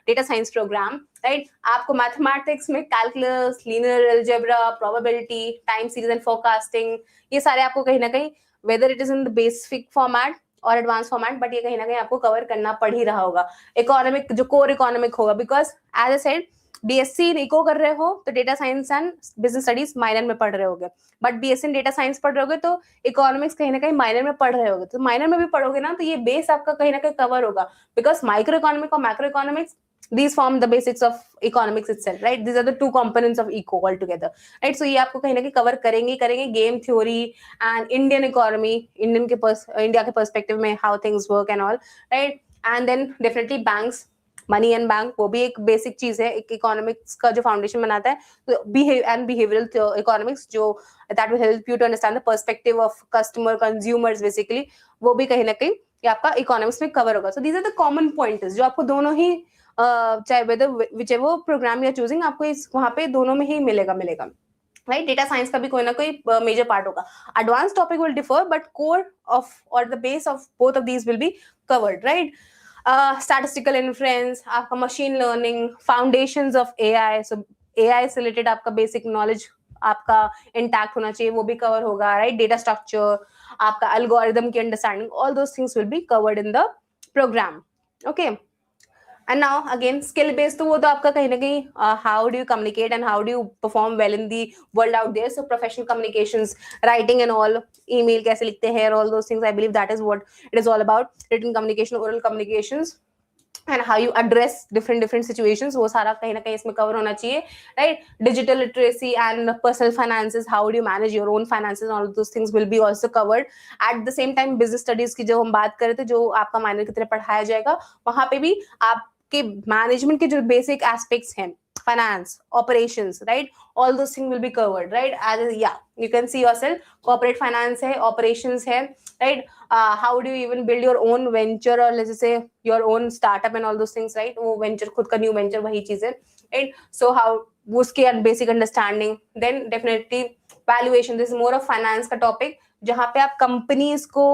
data science program, right? आपको mathematics में calculus, linear algebra, probability, time series and forecasting, ये सारे आपको कहीं ना कहीं, whether it is in the basic format और advance format, but ये कहीं ना कहीं आपको कवर करना पड़ ही रहा होगा. इकोनॉमिक जो कोर इकोनॉमिक होगा, because as I said BSc eco कर रहे हो तो data science and business studies minor में पढ़ रहे होगे, बट बीएससी डेटा साइंस पढ़ रहे होगे तो इकोनॉमिक्स कहीं ना कहीं माइनर में पढ़ रहे होगे. तो माइनर में भी पढ़ोगे ना, तो ये बेस आपका कहीं ना कहीं कवर होगा, बिकॉज माइक्रो इकोनॉमिक और macro economics, these form the basics of economics itself, right? These are the two components of eco altogether, right? So ये आपको कहीं ना कहीं कवर करेंगे game theory and Indian economy, India के perspective में how things work and all, right? And then definitely banks, money and bank, वो भी एक बेसिक चीज है, एक इकोनॉमिक्स का जो फाउंडेशन बनाता है. तो बिहेवियरल इकोनॉमिक्स, जो that will help you to understand the perspective of customer, consumers, basically वो भी कहीं ना कहीं ये आपका इकोनॉमिक्स में कवर होगा. So these are the common points जो आपको दोनों ही चाहे whether whichever program you are choosing, आपको इस वहां पे दोनों में ही मिलेगा, राइट? डेटा साइंस का भी कोई ना कोई मेजर पार्ट होगा. Advance topic will differ, but core of और the base of both of these will be covered, right? Statistical influence, आपका machine learning, foundations of AI, so AI से related आपका बेसिक नॉलेज आपका intact होना चाहिए, वो भी कवर होगा, राइट? डेटा स्ट्रक्चर, आपका एल्गोरिदम की understanding, all those things will be covered in the programme. Okay, and now again skill based, तो वो तो आपका कहीं ना कहीं how do you communicate and how do you perform well in the world out there. So professional communications, writing and all, email कैसे लिखते हैं, all those things, I believe that is what it is all about. Written communication, oral communications, and how you address different situations, वो सारा कहीं ना कहीं इसमें cover होना चाहिए, right? Digital literacy and personal finances, how do you manage your own finances, all those things will be also covered. At the same time business studies की जो हम बात करें, तो जो आपका माइनर की तरह पढ़ाया जाएगा, वहां पे भी आपके मैनेजमेंट के जो बेसिक एस्पेक्ट्स हैं, finance, operations, right? All those things will be covered, right? As या you can see yourself, corporate finance है, ऑपरेशंस है, right? How do you even build your own venture, or let's say your own startup and all those things, right? वो venture, खुद का new venture, वही चीज है, right? So how उसके basic understanding, then definitely valuation, this is more of finance का topic, जहाँ पे आप कंपनीज को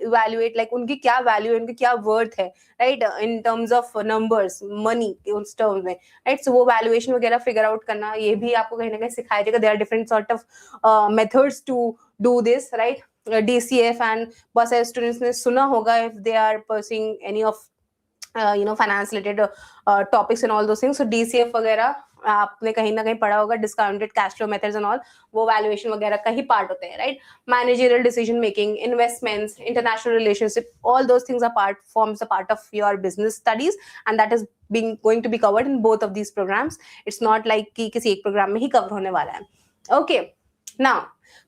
evaluate, like उनकी क्या वैल्यू है, उनकी क्या वर्थ है, right? In terms of numbers, money उस टर्म्स में, right? So वो वैल्यूएशन वगैरह फिगर आउट करना, ये भी आपको कहीं ना कहीं सिखाया जाएगा. There are different sort of methods to do this, right? DCF, and बहुत सारे स्टूडेंट्स ने सुना होगा if they are pursuing any of finance related topics and all those things. So DCF वगैरह आपने कहीं ना कहीं पढ़ा होगा, discounted cash flow methods and all, वो वैल्यूएशन वगैरह का ही पार्ट होते हैं, right. Managerial decision making, investments, international relationship, all those things are forms a part of your business studies, and that is going to be covered in both of these programs. It's not like कि किसी एक programme में ही cover होने वाला है. Okay, now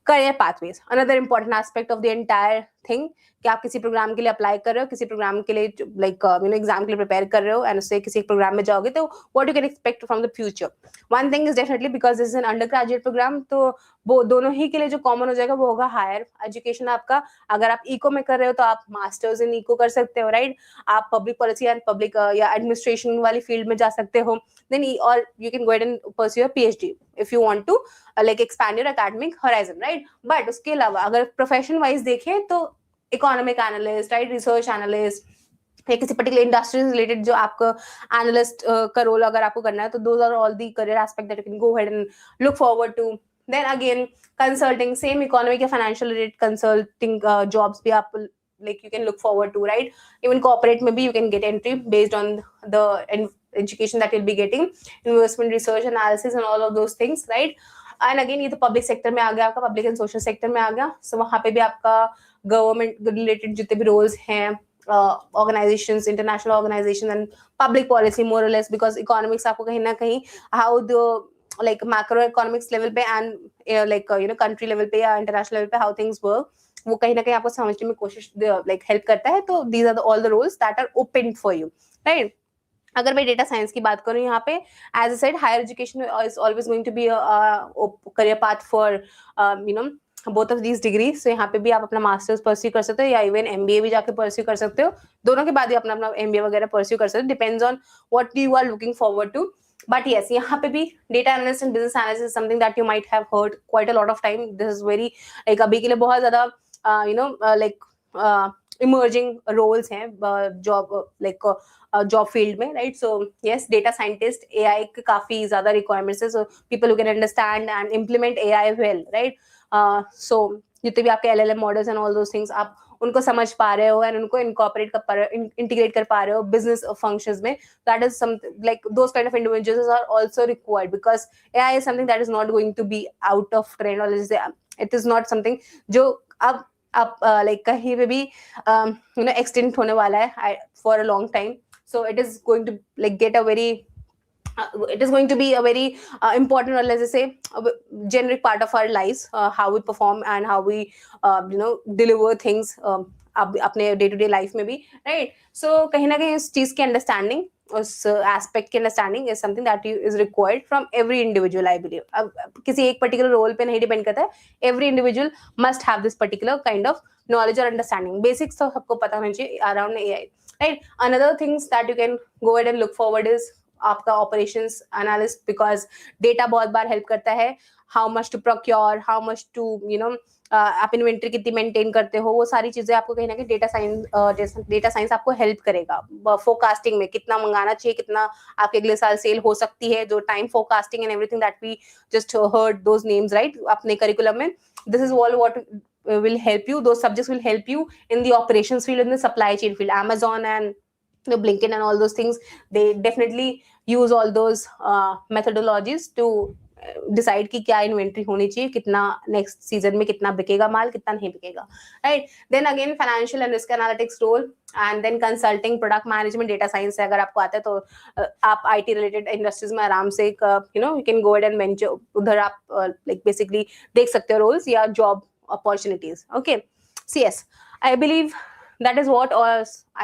career pathways, another important aspect of the entire thing, कि आप किसी प्रोग्राम के लिए अप्लाई कर रहे हो, किसी प्रोग्राम के लिए लाइक एग्जाम के लिए प्रिपेयर कर रहे हो, एंड उससे किसी प्रोग्राम में जाओगे, तो what you can expect from the future. One thing is definitely, because this is an undergraduate program, तो वो दोनों ही के लिए जो कॉमन हो जाएगा वो होगा हायर एजुकेशन आपका. अगर आप इको में कर रहे हो तो आप मास्टर्स इन इको कर सकते हो, राइट. आप पब्लिक पॉलिसी एंड पब्लिक या एडमिनिस्ट्रेशन वाली फील्ड में जा सकते हो, देन और you can go ahead and pursue your PhD if you want to like expand your academic horizon, right. But उसके अलावा अगर प्रोफेशन वाइज देखें तो economic analyst, right, research analyst या किसी पर्टिकुलर इंडस्ट्री से रिलेटेड जो आपका एनालिस्ट का रोल अगर आपको करना है, तो those are all the career aspect that you can go ahead and look forward to. Then again consulting, same economic या फाइनेंशियल रिलेटेड कंसल्टिंग जॉब्स भी आप like you can look forward to, right. Even corporate maybe you can get entry based on the education that you'll be getting, investment research analysis and all of those things, right. And again ये तो public sector में आ गया, आपका public and social sector में आ गया. सो वहाँ पे भी आपका गवर्नमेंट रिलेटेड जितने भी रोल्स हैं, organisations, international organisation and public policy more और लेस, बिकॉज इकोनॉमिक्स आपको कहीं ना कहीं how the like macro economics level पे एंड लाइक कंट्री लेवल पे या इंटरनेशनल लेवल पे हाउ थिंग्स वर्क, वो कहीं ना कहीं आपको समझने में कोशिश लाइक हेल्प करता है. तो these are all the roles that are open for you, right. अगर मैं डेटा साइंस की बात करूं यहाँ पे, as I said, higher education is always going to be career path for both of these degree. So यहाँ पे भी आप अपना मास्टर्स परस्यू कर सकते हो या इवन एमबीए भी जाके परस्यू कर सकते हो. दोनों के बाद ही अपना अपना एमबीए वगैरह परस्यू कर सकते हो, depends on what you are looking forward to. But yes, यहाँ पे भी data analyst and business analyst is something that you might have heard quite a lot of time. This is very like अभी के लिए बहुत ज़्यादा like emerging roles हैं job field में, right. So yes, data scientist, AI के काफी ज़्यादा requirements है. So people who can understand and implement AI well, right. So जितने भी आपके LLM models and all those things, आप उनको समझ पा रहे हो एंड उनको इनकॉर्पोरेट कर पा रहे हो, इंटीग्रेट कर पा रहे हो बिजनेस फंक्शंस में, that is something like those kind of individuals are also required, because AI is something that is not going to be out of trend, और इट इज नॉट समथिंग जो अब आप like कहीं पे भी extend होने वाला है for a long time. So it is going to like get a very it is going to be a very important, or let's say a generic part of our lives, how we perform and how we deliver things अपने day to day life में भी, right. So कहीं ना कहीं इस चीज की understanding, उस एस्पेक्ट की understanding is something that is required from every individual, I believe. अब किसी एक पर्टिकुलर रोल पे नहीं डिपेंड करता है, every individual must have this particular kind of knowledge or understanding. Basics तो सबको पता होना चाहिए around AI, right. Another things that you can go ahead and look forward is आपका ऑपरेशंस एनालिस्ट, बिकॉज डेटा बहुत बार हेल्प करता है, how much to procure, how much to आप इन्वेंट्री कितनी मेंटेन करते हो, वो सारी चीजें आपको कहीं ना कहीं डेटा साइंस आपको हेल्प करेगा. फोरकास्टिंग में कितना मंगाना चाहिए, कितना आपके अगले साल सेल हो सकती है, जो time forecasting and everything that we just heard those names, right, अपने करिकुलम में. This is all what will help you, those subjects will help you in the operations field, in the supply chain field. Amazon and the Blinkit and all those things, they definitely use all those methodologies to decide कि क्या inventory होनी चाहिए, कितना next season में कितना बिकेगा माल, कितना नहीं बिकेगा, राइट. Then again financial and risk analytics role, and then consulting, product management, data science से अगर आपको आता है तो आप आईटी रिलेटेड इंडस्ट्रीज में आराम से you can go and venture, उधर आप लाइक बेसिकली देख सकते हो रोल्स या job opportunities. Okay, so yes, I believe that is what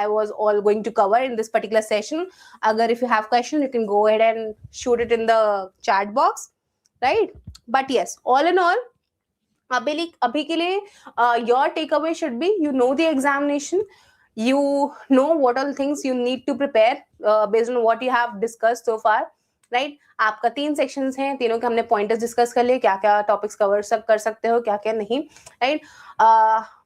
I was all going to cover in this particular session. Agar if you have question, you can go ahead and shoot it in the chat box, right. But yes, all in all, abhi ke liye your takeaway should be, you know the examination, you know what all things you need to prepare based on what you have discussed so far, right. आपका 3 sections हैं, तीनों के हमने pointers discuss कर लिए, क्या क्या topics cover कर सकते हो, क्या क्या नहीं, right.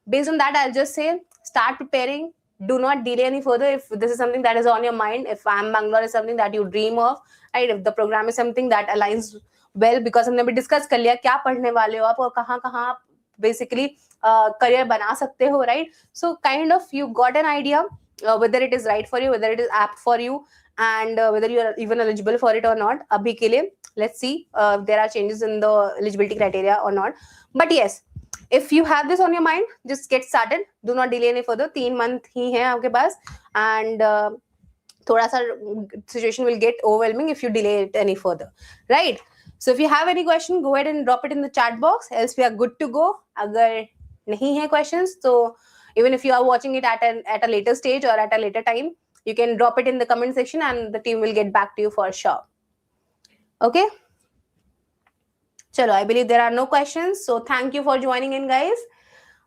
Based on that I will just say start preparing, do not delay any further. If this is something that is on your mind, if IIM Bangalore is something that you dream of, right, if the program is something that aligns well, because हमने भी discuss कर लिया क्या पढ़ने वाले हो आप और कहाँ कहाँ आप बेसिकली करियर बना सकते हो, right. So kind of you got an idea whether it is right for you, whether it is apt for you, and whether you are even eligible for it or not. Abhi ke liye, let's see if there are changes in the eligibility criteria or not. But yes, if you have this on your mind, just get started. Do not delay any further. 3 month ही है आपके पास, and thoda sa situation will get overwhelming if you delay it any further, right? So if you have any question, go ahead and drop it in the chat box, else we are good to go. Agar nahi hai questions, so even if you are watching it at a later stage or at a later time, you can drop it in the comment section and the team will get back to you for sure. Okay, chalo, I believe there are no questions, so thank you for joining in, guys.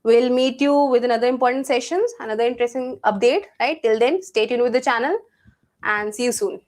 We'll meet you with another important sessions, another interesting update, right? Till then, stay tuned with the channel and see you soon.